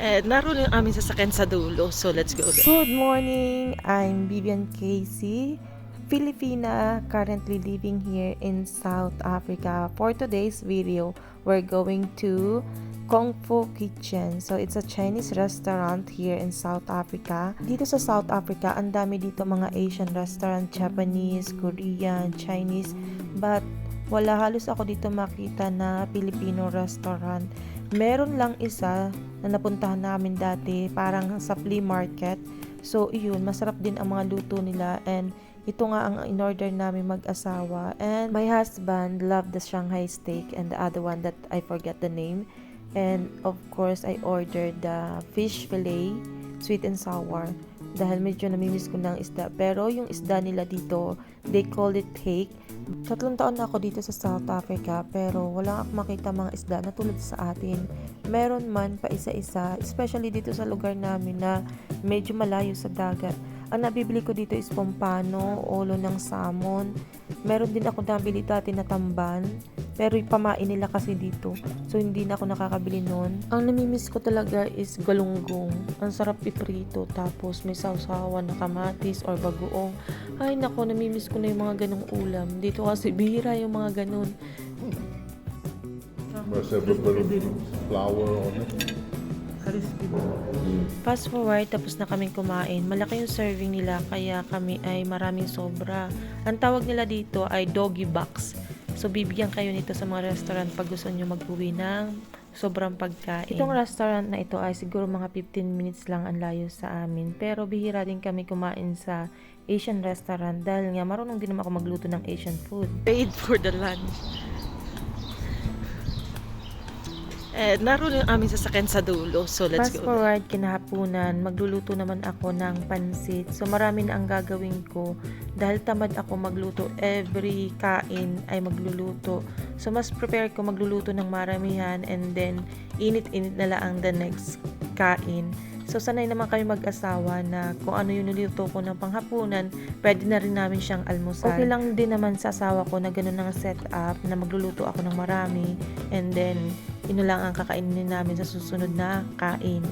Naroon yung aming sasakyan sa dulo. So, let's go there. Good morning! I'm Vivian Casey, Filipina, currently living here in South Africa. For today's video, we're going to Kung Fu Kitchen. So, it's a Chinese restaurant here in South Africa. Dito sa South Africa, ang dami dito mga Asian restaurant, Japanese, Korean, Chinese. But, wala halos ako dito makita na Filipino restaurant. Meron lang isa na napuntahan namin dati, parang sa flea market. So, iyon, masarap din ang mga luto nila. And, ito nga ang in-order namin mag-asawa. And, my husband loved the Shanghai steak and the other one that I forget the name. And, of course, I ordered the fish fillet, sweet and sour. Dahil medyo namimiss ko ng isda. Pero, yung isda nila dito, they call it hake. 3 taon na ako dito sa South Africa, pero wala akong makita mga isda na tulad sa atin. Meron man pa isa-isa, especially dito sa lugar namin na medyo malayo sa dagat. Ang nabibili ko dito is pompano, ulo ng salmon. Meron din ako nabili dati na tamban, pero pamain nila kasi dito. So, hindi na ako nakakabili nun. Ang namimiss ko talaga is galunggong. Ang sarap iprito, tapos may sausawan na kamatis or bagoong. Ay nako, namimiss ko na yung mga ganong ulam. Dito kasi bihira yung mga ganon. Must have a bit of flour on it. Fast forward, tapos na kaming kumain. Malaki yung serving nila, kaya kami ay maraming sobra. Ang tawag nila dito ay doggy box. So, bibigyan kayo nito sa mga restaurant pag gusto nyo mag-uwi ng sobrang pagkain. Itong restaurant na ito ay siguro mga 15 minutes lang ang layo sa amin. Pero bihira din kami kumain sa Asian restaurant dahil nga marunong din naman ako magluto ng Asian food. Paid for the lunch. Naroon yung aming sasakyan sa dulo. So, let's Fast go there. forward, kinahapunan, magluluto naman ako ng pansit. So, marami na ang gagawin ko. Dahil tamad ako magluto, every kain ay magluluto. So, mas prepare ko magluluto ng maramihan and then, init-init na lang the next kain. So, sanay naman kami mag-asawa na kung ano yung niluto ko ng panghapunan, pwede na rin namin siyang almusal. Okay lang din naman sa asawa ko na ganun ang setup, na magluluto ako ng marami, and then, ino lang ang kakainin namin sa susunod na kain.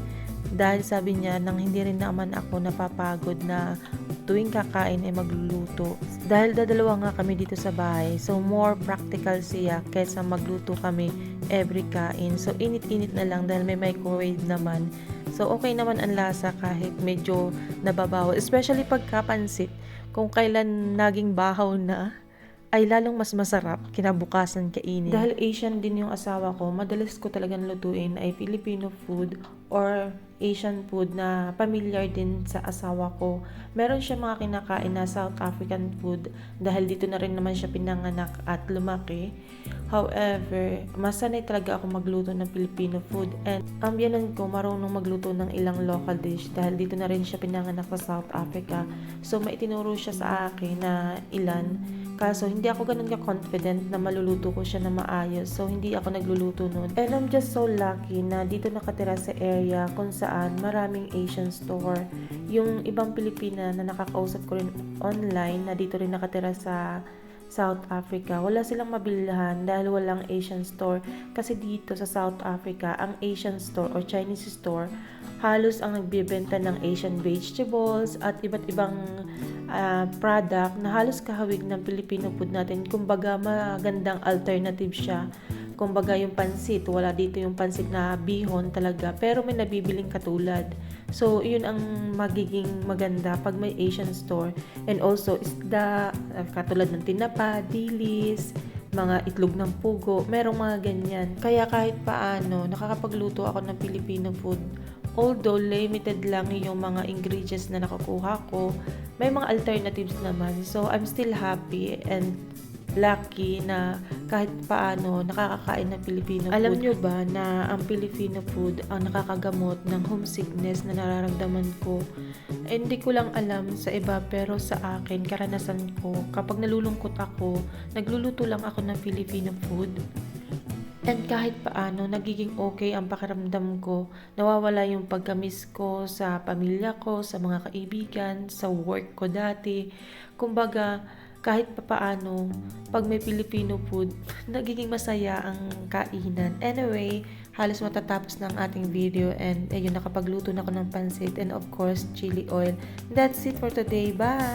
Dahil sabi niya, nang hindi rin naman ako napapagod na tuwing kakain ay magluluto. Dahil dadalawa nga kami dito sa bahay, so more practical siya kaysa magluto kami every kain. So, init-init na lang dahil may microwave naman. So, okay naman ang lasa kahit medyo nababaw. Especially pagkapansit, kung kailan naging bahaw na, ay lalong mas masarap kinabukasan kainin. Dahil Asian din yung asawa ko, madalas ko talagang lutuin ay Filipino food or Asian food na familiar din sa asawa ko. Meron siya mga kinakain na South African food dahil dito na rin naman siya pinanganak at lumaki. However, masanay talaga ako magluto ng Filipino food and ang biyanan ko marunong magluto ng ilang local dish dahil dito na rin siya pinanganak sa South Africa. So, maitinuro siya sa akin na ilan. Kaso, hindi ako ganun ka-confident na maluluto ko siya na maayos. So, hindi ako nagluluto nun. And I'm just so lucky na dito nakatira sa area kung saan maraming Asian store. Yung ibang Pilipina na nakakausap ko rin online na dito rin nakatira sa South Africa, wala silang mabilhan dahil walang Asian store. Kasi dito sa South Africa, ang Asian store or Chinese store, halos ang nagbibenta ng Asian vegetables at iba't ibang product na halos kahawig ng Filipino food natin. Kumbaga, magandang alternative siya. Kumbaga, yung pansit, wala dito yung pansit na bihon talaga, pero may nabibiling katulad. So, yun ang magiging maganda pag may Asian store. And also, isda, katulad ng tinapa, dilis, mga itlog ng pugo, merong mga ganyan. Kaya kahit paano, nakakapagluto ako ng Filipino food. Although limited lang yung mga ingredients na nakukuha ko, may mga alternatives naman. So, I'm still happy and lucky na kahit paano nakakakain ng Filipino food. Alam nyo ba na ang Filipino food ang nakakagamot ng homesickness na nararamdaman ko? Hindi ko lang alam sa iba, pero sa akin, karanasan ko, kapag nalulungkot ako, nagluluto lang ako ng Filipino food. And kahit paano, nagiging okay ang pakiramdam ko. Nawawala yung pagkamiss ko sa pamilya ko, sa mga kaibigan, sa work ko dati. Kumbaga, kahit papaano, pag may Filipino food, nagiging masaya ang kainan. Anyway, halos matatapos na ang ating video and ayun, nakapagluto na ako ng pansit and of course, chili oil. That's it for today. Bye!